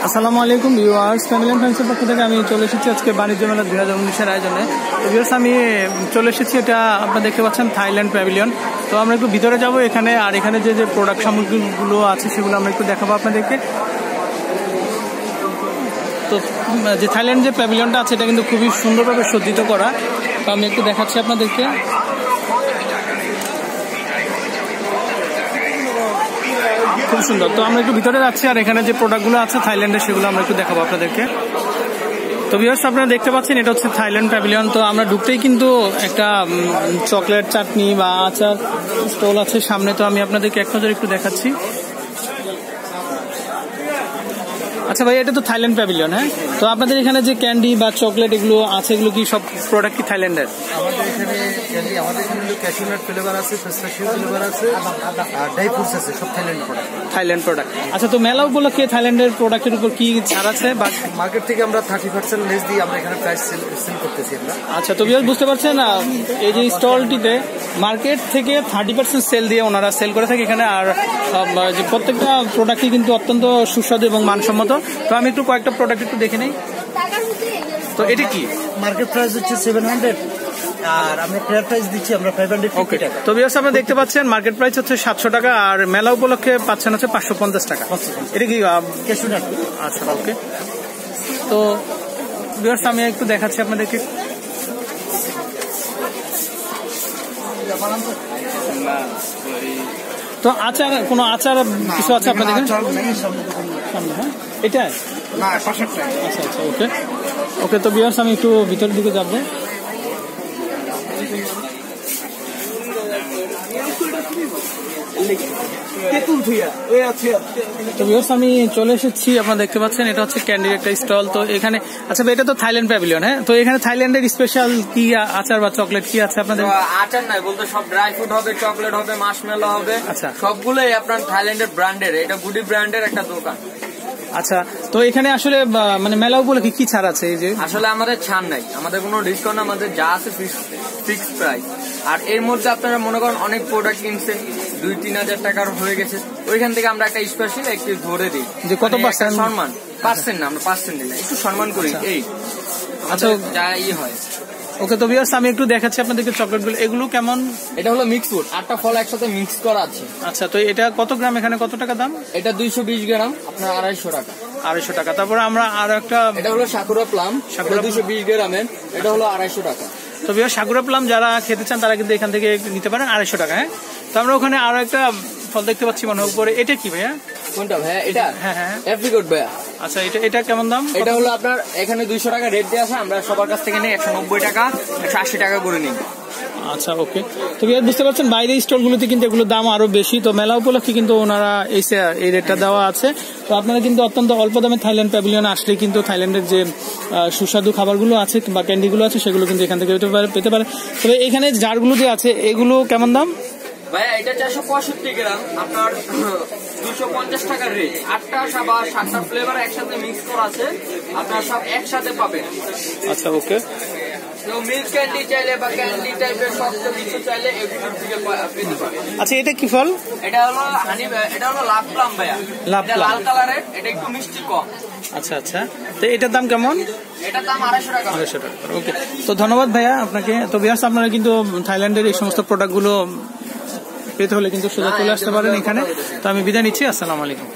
আসসালামু আলাইকুম viewers, family and ফ্রেন্ডসের পক্ষ থেকে আমি চলে এসেছি আজকে বাণিজ্য মেলা 2019-এর আয়োজনে। তো ভিউয়ার্স, আমি চলে এসেছি, এটা আপনারা দেখতে পাচ্ছেন থাইল্যান্ড প্যাভিলিয়ন। তো আমরা একটু ভিতরে যাব এখানে, আর এখানে যে যে প্রোডাক্ট সামগ্রীগুলো আছে সেগুলো আমরা একটু দেখাবো আপনাদেরকে। তো যে থাইল্যান্ড যে প্যাভিলিয়নটা আছে এটা কিন্তু খুবই সুন্দরভাবে সজ্জিত করা। তো আমি একটু দেখাচ্ছি আপনাদেরকে। খুব সুন্দর। তো আমরা একটু ভিতরে যাচ্ছি, আর এখানে যে প্রোডাক্টগুলো আছে থাইল্যান্ডের সেগুলো আমরা একটু দেখাবো আপনাদেরকে। তো ভিউয়ার্স, আপনারা দেখতে পাচ্ছেন এটা হচ্ছে থাইল্যান্ড প্যাভিলিয়ন। তো আমরা ঢুকতেই কিন্তু একটা চকলেট, চাটনি বা আচার স্টল আছে সামনে। তো আমি আপনাদেরকে এক নজর একটু দেখাচ্ছি। আচ্ছা ভাই, এটা তো থাইল্যান্ড প্যাভিলিয়ন, হ্যাঁ? তো আপনাদের এখানে যে ক্যান্ডি বা চকলেট এগুলো আছে, এগুলো কি সব প্রোডাক্ট কি থাইল্যান্ডের? আমাদের এখানে ক্যান্ডি, আমাদের এখানে ক্যাশিউনাট ফ্লেভার আছে, পিস্তাচিও ফ্লেভার আছে, আর ড্রাই ফ্রুটস আছে, সব থাইল্যান্ড প্রোডাক্ট। Thailand product. আচ্ছা, তো মেলা উপলক্ষে থাইল্যান্ডের প্রোডাক্টের উপর কি ছাড় আছে? বা মার্কেট থেকে আমরা 30% লেস দিয়ে আমরা এখানে প্রাইস সেল করতেছি আমরা। আচ্ছা, তো ভিউয়ার্স বুঝতে পারছেন, এই যে স্টলটিতে মার্কেট থেকে 30% সেল দিয়ে ওনারা সেল করে থাকে এখানে। আর যে প্রত্যেকটা প্রোডাক্টই কিন্তু অত্যন্ত সুস্বাদু এবং মানসম্মত। তো আমি একটু কয়েকটা প্রোডাক্ট একটু দেখে নেই। তো এটা কি? মার্কেট প্রাইস হচ্ছে 700, আর আমরা ফেয়ার প্রাইস দিচ্ছি আমরা 550 টাকা। তো ভিউয়ার্স, আপনারা দেখতে পাচ্ছেন মার্কেট প্রাইস হচ্ছে 700 টাকা, আর মেলা উপলক্ষে পাচ্ছেন হচ্ছে 550 টাকা। এটা কি ক্যাশিউনাট? আচ্ছা, ওকে। তো ভিউয়ার্স, আমি একটু দেখাচ্ছি আপনাদেরকে। তো আচার, কোনো আচার কিছু আছে আপনাদের? এটা আচ্ছা আচ্ছা, ওকে ওকে। তো ভিউয়ার্স, আমি একটু ভিতরের দিকে যাবো। তো ভিউয়ার্স, আমি চলে এসেছি, আপনারা দেখতে পাচ্ছেন এটা হচ্ছে ক্যান্ডির একটা স্টল। তো এখানে আচ্ছা, এটা তো থাইল্যান্ড প্যাভিলিয়ন, হ্যাঁ? তো এখানে থাইল্যান্ডের স্পেশাল কি আচার বা চকলেট কি আছে আপনাদের? আচার নাই বলতে, সব ড্রাই ফ্রুট হবে, চকলেট হবে, মার্শমেলো হবে। আচ্ছা, সবগুলোই আপনার থাইল্যান্ডের ব্র্যান্ডের, এটা গুডি ব্র্যান্ডের একটা দোকান। আচ্ছা, তো এখানে আসলে মানে মেলা উপলক্ষে কি ছাড় আছে? এই যে আসলে আমাদের ছাড় নাই, আমাদের কোনো ডিসকাউন্ট, আমাদের যা আছে ফিক্সড প্রাইস। আর এর মধ্যে আপনারা মনে করেন অনেক প্রোডাক্ট কিনছেন, 2-3 হাজার টাকার হয়ে গেছে, ওইখান থেকে আমরা একটা স্পেশাল একটু ধরে দিই যে কত পার্সেন্ট সম্মান। পার্সেন্ট না, আমরা পার্সেন্ট দিই না, একটু সম্মান করি। এই আচ্ছা, যা হয়। ওকে। তো ভিউয়ার্স, আমি একটু দেখাচ্ছি আপনাদেরকে চকলেটগুলো। এগুলো কেমন? এটা হলো মিক্স ফ্রুট, 8টা ফল একসাথে মিক্স করা আছে। আচ্ছা, তো এটা কত গ্রাম, এখানে কত টাকা দাম? এটা 220 গ্রাম, আপনার 250 টাকা। 250 টাকা। তারপরে আমরা আরো একটা, এটা হলো সাকুরা প্লাম, 220 গ্রামের, এটা হলো 250 টাকা। তো ভিউয়ার্স, সাকুরা প্লাম যারা খেতে চান তারা কিন্তু এখান থেকে নিতে পারেন 250 টাকা, হ্যাঁ? তো আমরা ওখানে আরো একটা ফল দেখতে পাচ্ছি মনে উপরে। এটা কি ভাইয়া? কোনটা ভাইয়া? এটা হ্যাঁ হ্যাঁ, অ্যাপ্রিকট ভাইয়া। আচ্ছা, এটা কেমন দাম? এটা হলো আপনার এখানে 200 টাকা রেট দেওয়া আছে, আমরা সবার কাছ থেকে নিই 190 টাকা, 180 টাকা করে নিই। আচ্ছা, ওকে। তো বুঝতে পারছেন বাইরের স্টলগুলোতে কিন্তু এগুলোর দাম আরো বেশি। তো মেলা উপলক্ষে কিন্তু ওনারা এই রেটটা দেওয়া আছে। তো আপনারা কিন্তু অত্যন্ত অল্প দামে থাইল্যান্ড প্যাভিলিয়ন আসলে কিন্তু থাইল্যান্ডের যে সুস্বাদু খাবারগুলো আছে বা ক্যান্ডিগুলো আছে সেগুলো কিন্তু এখান থেকে পেতে পারে। তবে এখানে জারগুলো যে আছে এগুলো কেমন দাম? ভাইয়া এটা 465 গ্রাম, আপনার 250 টাকার রেট। 8টা বা 7টা ফ্লেভার একসাথে মিক্স করা আছে, আপনার সব একসাথে পাবেন। আচ্ছা, ওকে। তো মিল্ক ক্যান্ডি চাইলে বা ক্যান্ডি টাইপের সব কিছু চাইলে এগুলোর থেকে পেতে পারেন। আচ্ছা, এটা কি ফল? এটা হলো হানি, এটা হলো লাভ প্লাম ভাইয়া, লাল কালারের, এটা একটু মিষ্টি কম। আচ্ছা আচ্ছা, তো এটার দাম কেমন? এটার দাম 250 টাকা। 250 টাকা, ওকে। তো ধন্যবাদ ভাইয়া আপনাকে। তো ভিউয়ার্স, আপনারা কিন্তু থাইল্যান্ডের এই সমস্ত প্রোডাক্টগুলো পেতে হলে কিন্তু সোজা চলে আসতে পারেন এখানে। তো আমি বিদায় নিচ্ছি, আসসালামু আলাইকুম।